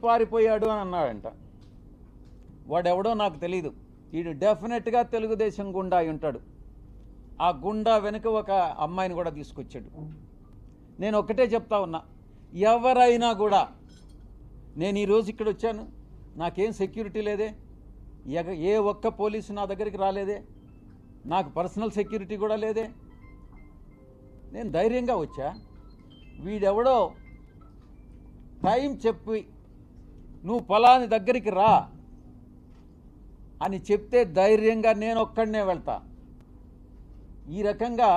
పారిపోయాడు అని అన్నాడంట. వాడెవడో నాకు తెలియదు. వీడు డెఫినెట్గా తెలుగుదేశం గుండా అయి ఉంటాడు. ఆ గుండా వెనుక ఒక అమ్మాయిని కూడా తీసుకొచ్చాడు. నేను ఒక్కటే చెప్తా ఉన్నా, ఎవరైనా కూడా, నేను ఈరోజు ఇక్కడ వచ్చాను, నాకేం సెక్యూరిటీ లేదే, ఏ ఒక్క పోలీసు నా దగ్గరికి రాలేదే, నాకు పర్సనల్ సెక్యూరిటీ కూడా లేదే, నేను ధైర్యంగా వచ్చా. వీడెవడో టైం చెప్పి నువ్వు ఫలాని దగ్గరికి రా అని చెప్తే ధైర్యంగా నేను ఒక్కడనే వెళ్తా. ఈ రకంగా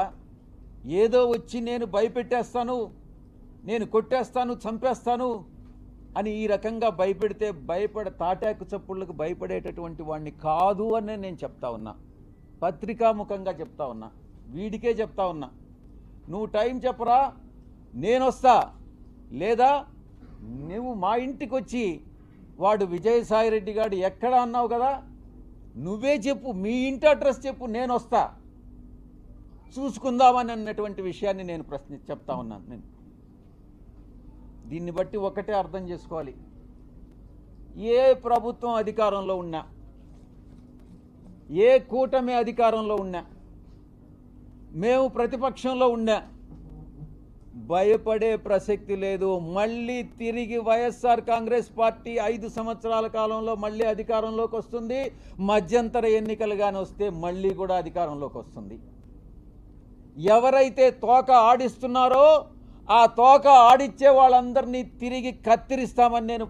ఏదో వచ్చి నేను భయపెట్టేస్తాను, నేను కొట్టేస్తాను, చంపేస్తాను అని ఈ రకంగా భయపెడితే తాటాకు చప్పుళ్ళకు భయపడేటటువంటి వాడిని కాదు అని నేను చెప్తా ఉన్నా. పత్రికాముఖంగా చెప్తా ఉన్నా, వీడికే చెప్తా ఉన్నా. నువ్వు టైం చెప్పరా, నేను వస్తా, లేదా నువ్వు మా ఇంటికి వచ్చి వాడు విజయసాయిరెడ్డి గారు ఎక్కడ అన్నావు కదా, నువ్వే చెప్పు, మీ ఇంటి అడ్రస్ చెప్పు, నేను వస్తా, చూసుకుందామని అన్నటువంటి విషయాన్ని నేను చెప్తా ఉన్నాను. నేను దీన్ని బట్టి ఒకటే అర్థం చేసుకోవాలి, ఏ ప్రభుత్వం అధికారంలో ఉన్నా, ఏ కూటమి అధికారంలో ఉన్నా, మేము ప్రతిపక్షంలో ఉన్నా, భయపడే ప్రసక్తి లేదు. మళ్ళీ తిరిగి వైఎస్ఆర్ కాంగ్రెస్ పార్టీ 5 సంవత్సరాల కాలంలో మళ్ళీ అధికారంలోకి వస్తుంది. మధ్యంతర ఎన్నికలుగానే వస్తే మళ్ళీ కూడా అధికారంలోకి వస్తుంది. ఎవరైతే తోక ఆడిస్తున్నారో ఆ తోక ఆడిచ్చే వాళ్ళందరినీ తిరిగి కత్తిరిస్తామని నేను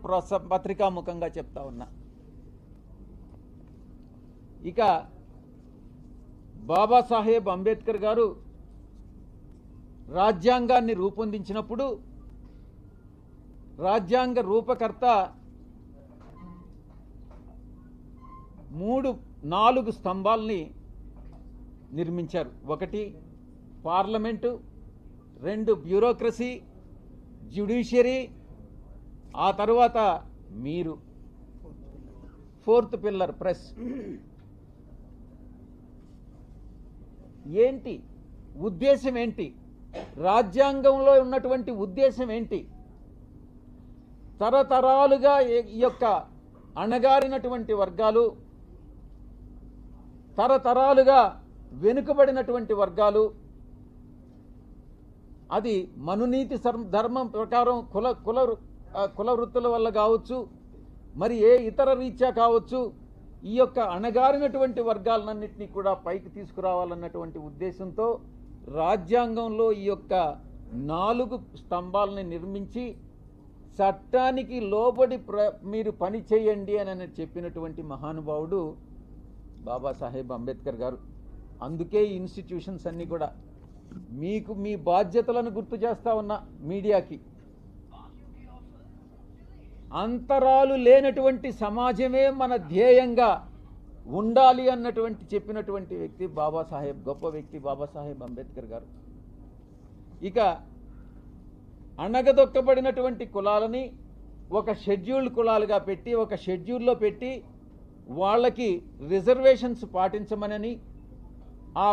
పత్రికాముఖంగా చెప్తా ఉన్నా. ఇక బాబాసాహెబ్ అంబేద్కర్ గారు రాజ్యాంగాన్ని రూపొందించినప్పుడు రాజ్యాంగ రూపకర్త 4 స్తంభాలని నిర్మించారు. 1 పార్లమెంటు, 2 బ్యూరోక్రసీ, జ్యుడిషియరీ, ఆ తర్వాత మీరు 4th పిల్లర్ ప్రెస్. ఏంటి ఉద్దేశం, ఏంటి రాజ్యాంగంలో ఉన్నటువంటి ఉద్దేశం ఏంటి? తరతరాలుగా ఈ యొక్క అణగారినటువంటి వర్గాలు, తరతరాలుగా వెనుకబడినటువంటి వర్గాలు, అది మనునీతి ధర్మం ప్రకారం కుల వృత్తుల వల్ల కావచ్చు, మరి ఏ ఇతర రీత్యా కావచ్చు, ఈ యొక్క అణగారినటువంటి వర్గాలన్నింటినీ కూడా పైకి తీసుకురావాలన్నటువంటి ఉద్దేశంతో రాజ్యాంగంలో ఈ యొక్క 4 స్తంభాలని నిర్మించి చట్టానికి లోబడి మీరు పని చేయండి అని చెప్పినటువంటి మహానుభావుడు బాబాసాహెబ్ అంబేద్కర్ గారు. అందుకే ఈ ఇన్స్టిట్యూషన్స్ అన్నీ కూడా మీకు మీ బాధ్యతలను గుర్తు చేస్తా ఉన్నా. మీడియాకి అంతరాలు లేనటువంటి సమాజమే మన ధ్యేయంగా ఉండాలి అన్నటువంటి చెప్పినటువంటి వ్యక్తి గొప్ప వ్యక్తి బాబాసాహెబ్ అంబేద్కర్ గారు. ఇక అణగదొక్కబడినటువంటి కులాలని ఒక షెడ్యూల్డ్ కులాలుగా పెట్టి, ఒక షెడ్యూల్లో పెట్టి వాళ్ళకి రిజర్వేషన్స్ పాటించమనని, ఆ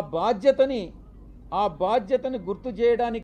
బాధ్యతని గుర్తు చేయడానికి